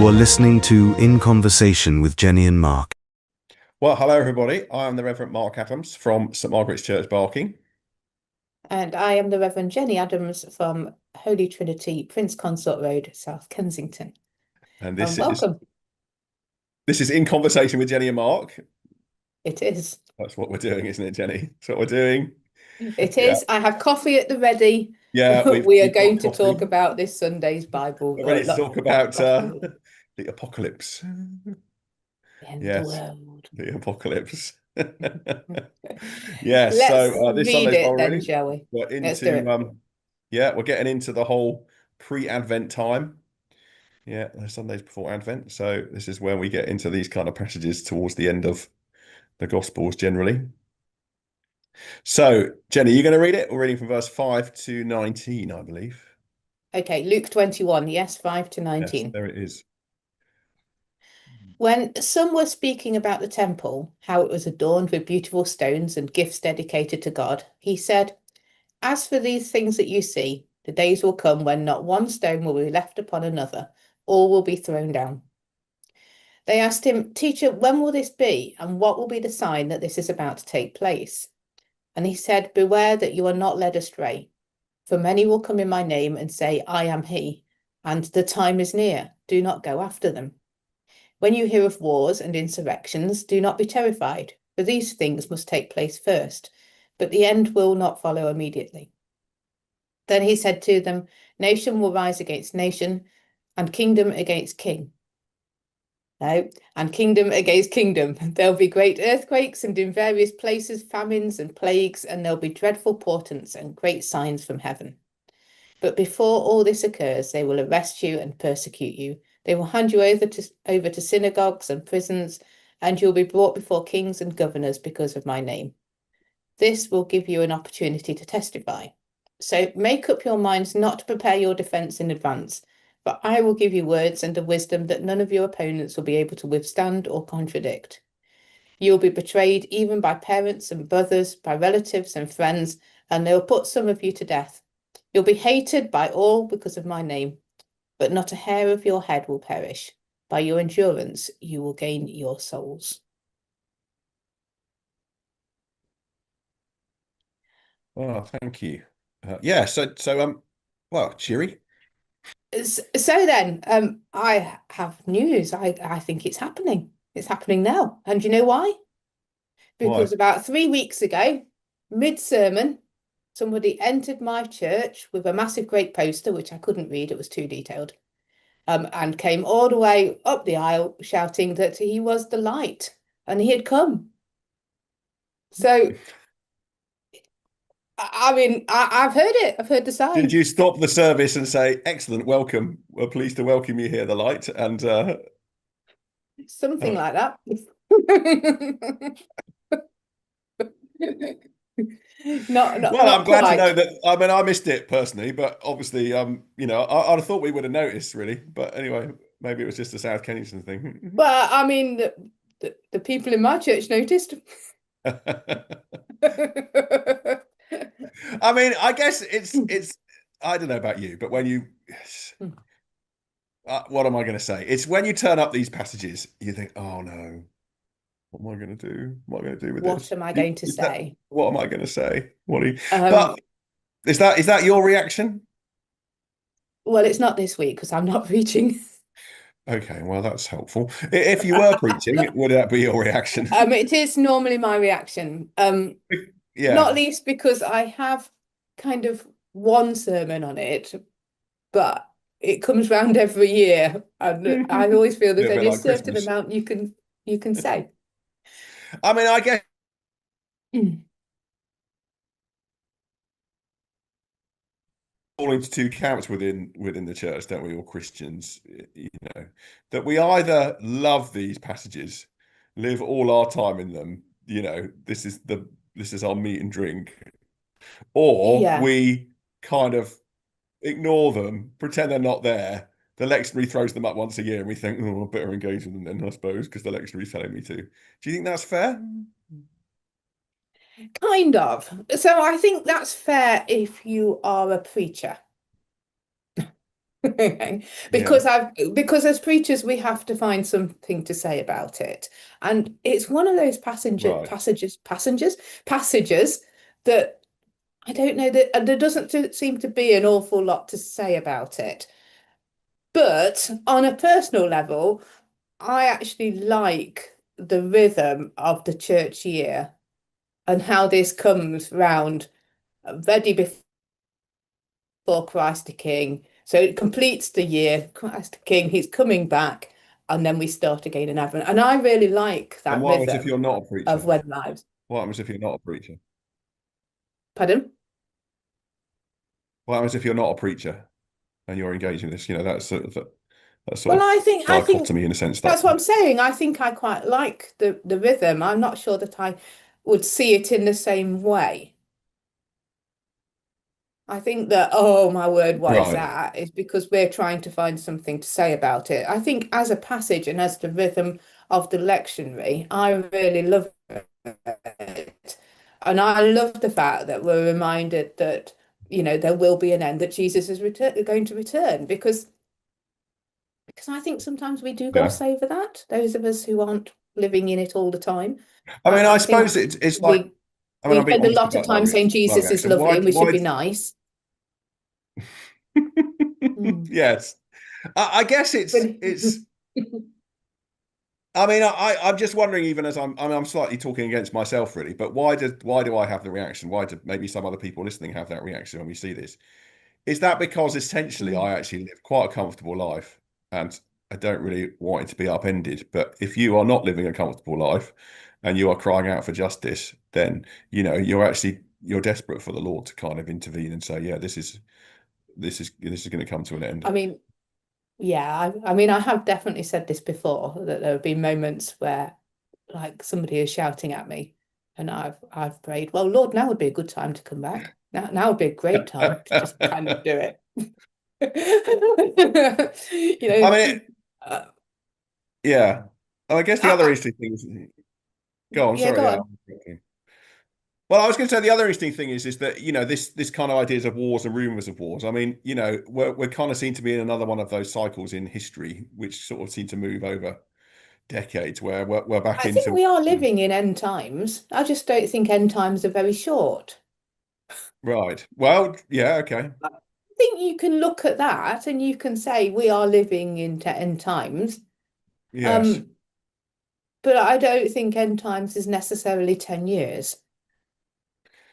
You are listening to In Conversation with Jennie and Mark. Well, hello everybody. I am the Reverend Mark Adams from St Margaret's Church, Barking. And I am the Reverend Jennie Adams from Holy Trinity, Prince Consort Road, South Kensington. And Welcome. this is In Conversation with Jennie and Mark. It is. That's what we're doing, isn't it, Jennie? That's what we're doing. It is. I have coffee at the ready. Yeah, we are we've going got to coffee. talk about this Sunday's Bible. We're ready to talk about the apocalypse. The end Yes, of the world. the apocalypse. Yes, Let's so this read Sunday's it Bible then, reading, shall we? we're Let's do it. we're getting into the whole pre-Advent time. Yeah, the Sundays before Advent. So this is where we get into these kind of passages towards the end of the Gospels generally. So, Jennie, you're going to read it? We're reading from verse 5 to 19, I believe. Okay, Luke 21, yes, 5 to 19. Yes, there it is. When some were speaking about the temple, how it was adorned with beautiful stones and gifts dedicated to God, he said, "As for these things that you see, the days will come when not one stone will be left upon another, all will be thrown down." They asked him, "Teacher, when will this be, and what will be the sign that this is about to take place?" And he said, "Beware that you are not led astray, for many will come in my name and say, 'I am he,' and the time is near. Do not go after them. When you hear of wars and insurrections, do not be terrified, for these things must take place first, but the end will not follow immediately." Then he said to them, "Nation will rise against nation, and kingdom against king. No, and kingdom against kingdom. There'll be great earthquakes, and in various places famines and plagues, and there'll be dreadful portents and great signs from heaven. But before all this occurs, they will arrest you and persecute you. They will hand you over to synagogues and prisons, and you'll be brought before kings and governors because of my name. This will give you an opportunity to testify. So make up your minds not to prepare your defense in advance, but I will give you words and a wisdom that none of your opponents will be able to withstand or contradict. You'll be betrayed even by parents and brothers, by relatives and friends, and they'll put some of you to death. You'll be hated by all because of my name, but not a hair of your head will perish. By your endurance, you will gain your souls." Oh, thank you. Well, cheery. So then, I have news. I think it's happening. It's happening now. And do you know why? Why? Because about 3 weeks ago, mid-sermon, somebody entered my church with a massive great poster, which I couldn't read, it was too detailed, and came all the way up the aisle shouting that he was the light and he had come. So, I mean, I've heard it. I've heard the sign. Did you stop the service and say, "Excellent, welcome. We're pleased to welcome you here, the light," and Something like that. Not well, I'm not glad to quite. know that. I mean, I missed it personally, but obviously, I'd have thought we would have noticed, really. But anyway, maybe it was just a South Kensington thing. Well, I mean, the people in my church noticed. I mean, I guess it's. I don't know about you, but when you, what am I going to say? It's when you turn up these passages, you think, "Oh no, what am I going to do? What am I going to do with What this? am I going to say? What am I going to say? What do you? But is that your reaction? Well, it's not this week because I'm not preaching. Okay, well, that's helpful. If you were preaching, would that be your reaction? It is normally my reaction. Not Yeah. least because I have kind of one sermon on it, but it comes round every year, and I always feel A there's bit only a like certain Christmas. amount you can say. I mean, I guess fall into two camps within the church, don't we, all Christians, know, that we either love these passages, live all our time in them, this is our meat and drink, or Yeah. we kind of ignore them, pretend they're not there. The lectionary throws them up once a year, and we think, "Oh, I better engage with them then, I suppose, because the lectionary's telling me to." Do you think that's fair? Kind of. So I think that's fair if you are a preacher. Yeah. Because as preachers we have to find something to say about it, and it's one of those Right. passages that I don't know, that there doesn't seem to be an awful lot to say about it. But on a personal level, I actually like the rhythm of the church year and how this comes round ready before Christ the King. So it completes the year, Christ the King, he's coming back, and then we start again in Advent. And I really like And that what happens if rhythm you're not a of preacher? when lives. What happens if you're not a preacher? Pardon? What happens if you're not a preacher and you're engaging this? That sort Well, of I think dichotomy in a sense. That that's what I'm saying. I think I quite like the rhythm. I'm not sure that I would see it in the same way. I think that, oh my word, what is right. that? Is because we're trying to find something to say about it. I think as a passage and as the rhythm of the lectionary, I really love it. And I love the fact that we're reminded that, there will be an end, that Jesus is going to return, because I think sometimes we do Yeah. gloss over that, those of us who aren't living in it all the time. I mean, I I think suppose it's like, we I mean, we I'll be spend a honest lot of about my time saying my Jesus is reaction. lovely and we should be nice. Mm. Yes. I guess But it's I mean, I'm just wondering, even as I'm slightly talking against myself, really. But why do I have the reaction? Why do maybe some other people listening have that reaction when we see this? Is that because essentially Mm. I actually live quite a comfortable life and I don't really want it to be upended? But if you are not living a comfortable life and you are crying out for justice, then you're desperate for the Lord to kind of intervene and say, yeah, this is going to come to an end. I mean, yeah, I mean, I have definitely said this before, that there have been moments where, like, somebody is shouting at me, and I've prayed, well, Lord, now would be a good time to come back. Now would be a great time to just kind of do it. You I know, mean, uh, yeah. I guess the other I, interesting thing is, go on, yeah, sorry, go yeah. on. Well, I was going to say the other interesting thing is that this kind of ideas of wars and rumors of wars. I mean, we're kind of seen to be in another one of those cycles in history, which sort of seem to move over decades, where we're back I think into we are living in end times. I just don't think end times are very short. right. Well, yeah, okay, I think you can look at that and you can say we are living in end times. yes, Um, but I don't think end times is necessarily 10 years.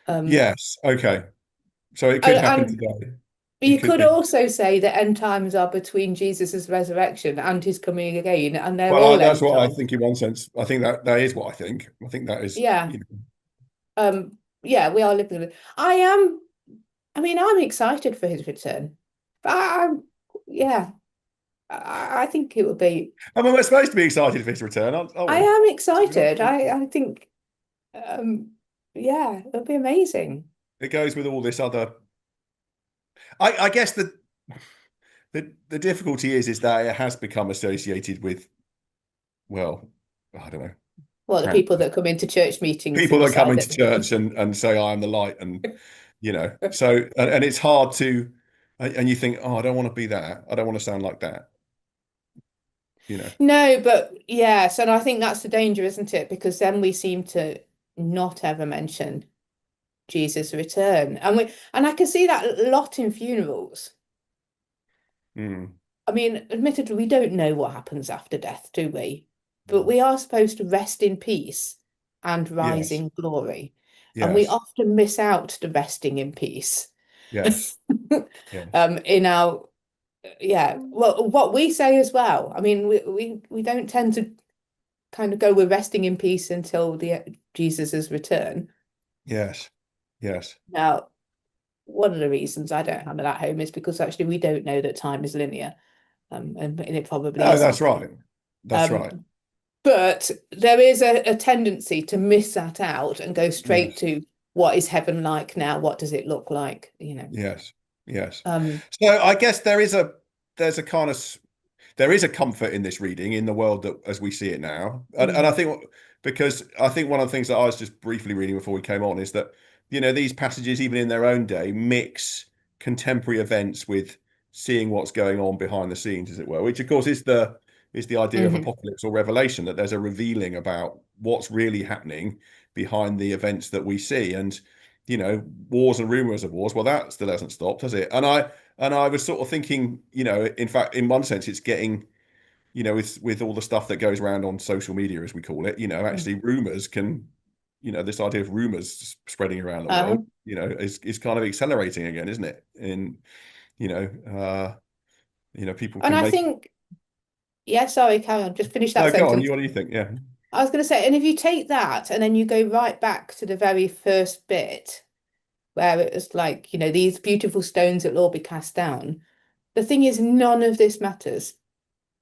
Um, yes, okay. So it could happen and today. It you could could be. also say that end times are between Jesus's resurrection and his coming again, and they're Well, all that's end what I times. think in one sense. I think that is what I think. I think that is, Yeah. Yeah, we are living in it. I mean, I'm excited for his return. But yeah, I think it would be, I mean, we're supposed to be excited for his return, aren't I we? am excited. I think, um, yeah, it'll be amazing. It goes with all this other. I guess the difficulty is that it has become associated with, well, I don't know, Well, the people that come into church meetings people and that come decide into that church and say I am the light, and so and it's hard to, and you think, oh, I don't want to be that, I don't want to sound like that, you know. No, but yes, and I think that's the danger, isn't it? Because then we seem to not ever mention Jesus' return. And I can see that a lot in funerals. Mm, I mean, admittedly, we don't know what happens after death, do we? But mm. we are supposed to rest in peace and rise Yes, in glory. And we yes, often miss out the resting in peace. yes, yes, In our, yeah, well, what we say as well. I mean, we don't tend to kind of go, we're resting in peace until the Jesus's return. yes, yes. Now, one of the reasons I don't hammer that home is because actually we don't know that time is linear, and it probably No, that's isn't. right, that's right. Um, but there is a tendency to miss that out and go straight Yes, to what is heaven like now? What does it look like? yes, yes. Um, So I guess there's a kind of there is a comfort in this reading in the world that as we see it now, and mm, I think because I think one of the things that I was just briefly reading before we came on is that, these passages, even in their own day, mix contemporary events with, seeing what's going on behind the scenes, as it were, which of course is the idea of apocalypse or revelation, that there's a revealing about what's really happening behind the events that we see. And wars and rumors of wars, well, that still hasn't stopped, has it? And I was sort of thinking, in fact, in one sense, it's getting, with all the stuff that goes around on social media, as we call it, actually rumors can, this idea of rumors spreading around the world, is kind of accelerating again, isn't it? In, people And can I make. think, yeah, sorry, carry on, just finish that No, go on. sentence. What do you think? Yeah. I was going to say, and if you take that and then you go right back to the very first bit where it was like, these beautiful stones that will all be cast down. The thing is, none of this matters.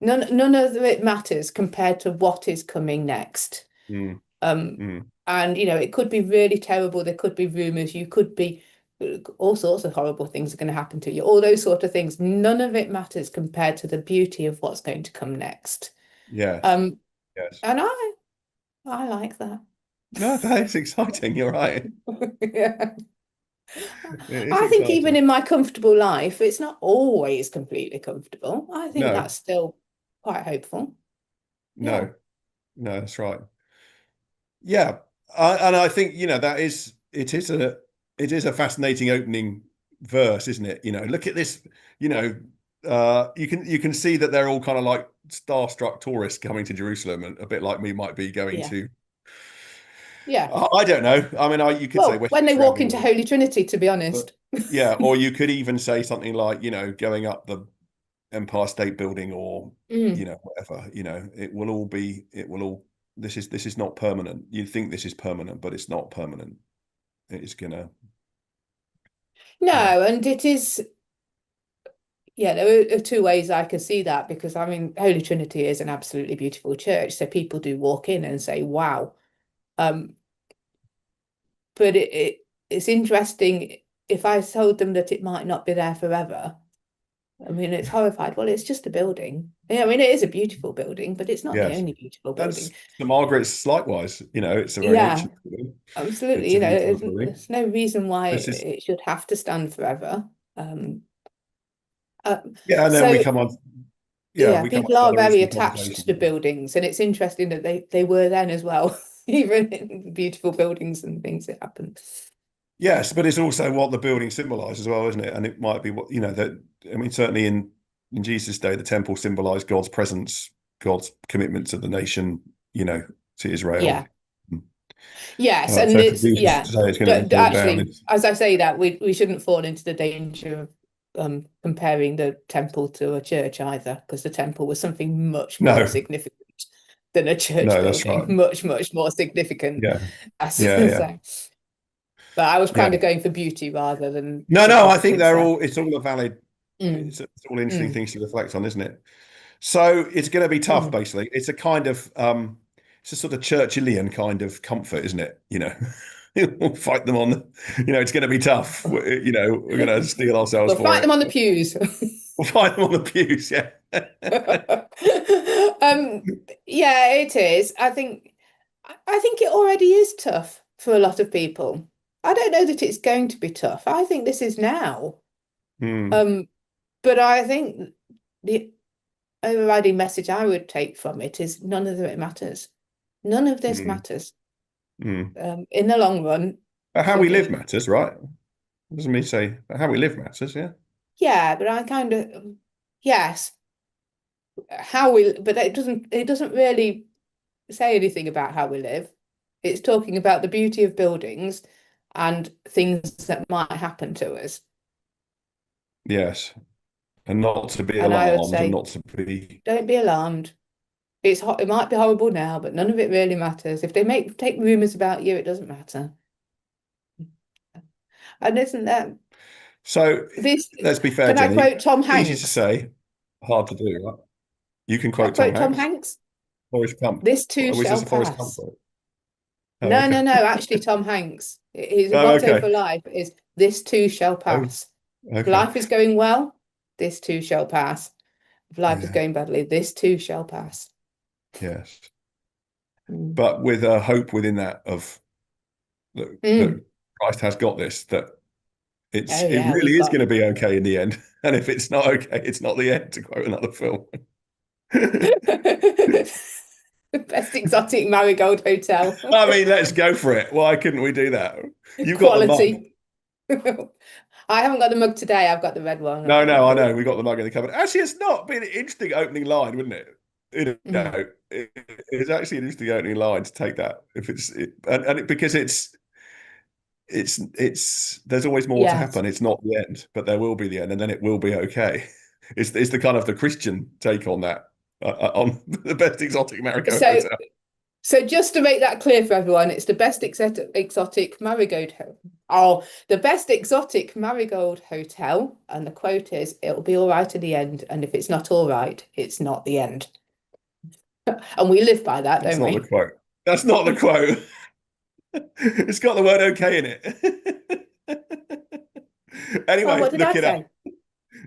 None of it matters compared to what is coming next. Mm. And it could be really terrible. There could be rumors. You could be all sorts of horrible things are going to happen to you. All those sort of things. None of it matters compared to the beauty of what's going to come next. Yes. Yes. And I like that. No, that's exciting. You're right. Yeah. It is I think even exciting. in my comfortable life, it's not always completely comfortable. I think No. that's still quite hopeful. No, no, that's right. Yeah, and I think that it is a fascinating opening verse, isn't it? Look at this. You can see that they're all kind of like starstruck tourists coming to Jerusalem, and a bit like me might be going Yeah. to. Yeah. I don't know. I mean, you could say Well, when they walk into Westminster Abbey, Holy Trinity, to be honest. yeah, or you could even say something like, going up the Empire State Building, or whatever. It will all. This is not permanent. You think this is permanent, but it's not permanent. It is gonna. No, and it is. Yeah, there are two ways I can see that, because I mean, Holy Trinity is an absolutely beautiful church, so people do walk in and say, "Wow." But it's interesting if I told them that it might not be there forever. I mean, it's horrified. Well, it's just a building. Yeah, I mean, it is a beautiful building, but it's not the Yes, only beautiful and building. St Margaret's likewise. It's a very Yeah, ancient building. absolutely. It's a beautiful building. There's no reason why This is it should have to stand forever. Yeah, and then we So come on. Yeah, yeah, we come on people to are other very interesting attached to conversations. buildings, and it's interesting that they were then as well, even in beautiful buildings and things that happen. Yes, but it's also what the building symbolizes as well, isn't it? And it might be what that. I mean, certainly in Jesus' day, the temple symbolized God's presence, God's commitment to the nation, to Israel. Yeah. Yes, So and for it's Jesus to say it's going to be torn down, actually, as I say that, we shouldn't fall into the danger of comparing the temple to a church either, because the temple was something much more no, significant than a church no, that's building, right. much, much more significant. Yeah, yeah. So, but I was Yeah. kind of going for beauty rather than No, I think significance there. it's all a valid, Mm, it's all interesting mm, things to reflect on, isn't it? So it's going to be tough, mm. basically. It's a kind of, it's a sort of Churchillian kind of comfort, isn't it? We'll fight them on, it's going to be tough. We're going to steel ourselves We'll for fight it. them on the pews. We'll fight them on the pews, yeah. Yeah, it is. I think it already is tough for a lot of people. I don't know that it's going to be tough. I think this is now. Hmm. But I think the overriding message I would take from it is none of it matters. None of this Hmm. matters. Hmm. In the long run, How for we live the matters, right? Doesn't mean say how we live matters, yeah. yeah, but I kind of yes, but it doesn't really say anything about how we live. It's talking about the beauty of buildings and things that might happen to us. Yes. And not to be And I would alarmed and say, not to be. don't be alarmed. It might be horrible now, but none of it really matters. If they take rumors about you, it doesn't matter. And isn't that So this? let's be fair, Can I Jenny. quote Tom Easy to Hanks? say, hard to do, right? You can Can I quote Tom quote Tom Hanks. Hanks? Forrest Gump. This too Was this shall a Forrest Gump pass. quote? Oh, No, okay. no, no. Actually, Tom Hanks. His Oh, motto okay. for life is "This too shall Oh, pass." If okay. life is going well, this too shall pass. If life is Yeah. going badly, this too shall pass. Yes. Mm. But with a hope within that of that Mm. Christ has got this, that It's Oh it yeah, really we've is got going to be okay in the end. And if it's not okay, it's not the end, to quote another film. Best exotic marigold hotel. I mean, let's go for it. Why couldn't we do that? You've got the mug. Quality. I haven't got the mug today. I've got the red one. No, I know. We got the mug in the cupboard. Actually, it's not been an interesting opening line, wouldn't it? Mhm. It's actually an interesting opening line to take that if because it's there's always more to Yes. happen. It's not the end, but there will be the end, and then it will be okay. It's the kind of the Christian take on that on the best exotic Marigold So, Hotel. so just to make that clear for everyone, it's the best exotic marigold the best exotic marigold hotel, and the quote is, "It'll be all right at the end, and if it's not all right, it's not the end." And we live by that, That's don't not the we? quote. That's not the quote. It's got the word okay in it. Well, Anyway, what did look I it up. say?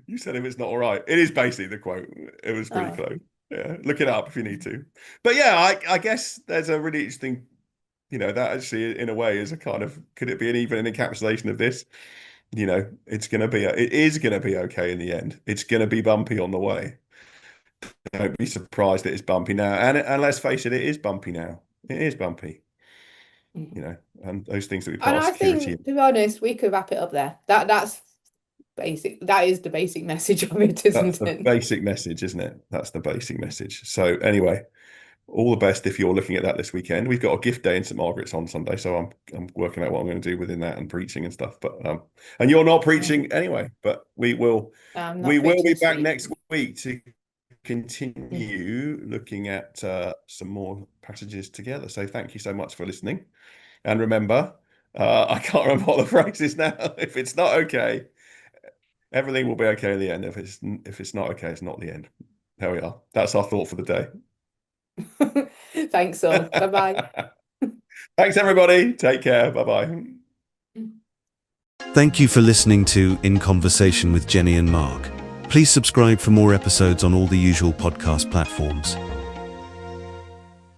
You said if it's not all right. It is basically the quote. It was pretty Oh. close. Yeah, look it up if you need to. But yeah, I guess there's a really interesting, that actually in a way is a kind of, could it be even an encapsulation of this? It is gonna be okay in the end. It's gonna be bumpy on the way. Don't be surprised that it's bumpy now. And let's face it, it is bumpy now. It is bumpy, Mhm. and those things that we And pass I security. think, to be honest, we could wrap it up there. That's basic. That is the basic message of it, That's isn't the it? basic message, isn't it? That's the basic message. So anyway, all the best if you're looking at that this weekend. We've got a gift day in St Margaret's on Sunday, so I'm working out what I'm going to do within that and preaching and stuff. But and you're not preaching anyway, but we will I'm not be preaching back sweet. next week to continue looking at some more passages together. So thank you so much for listening. And remember, I can't remember what the phrase is now. If it's not okay, everything will be okay in the end. If it's not okay, it's not the end. There we are. That's our thought for the day. Thanks all. Bye-bye. Thanks, everybody. Take care. Bye-bye. Thank you for listening to In Conversation with Jennie and Mark. Please subscribe for more episodes on all the usual podcast platforms.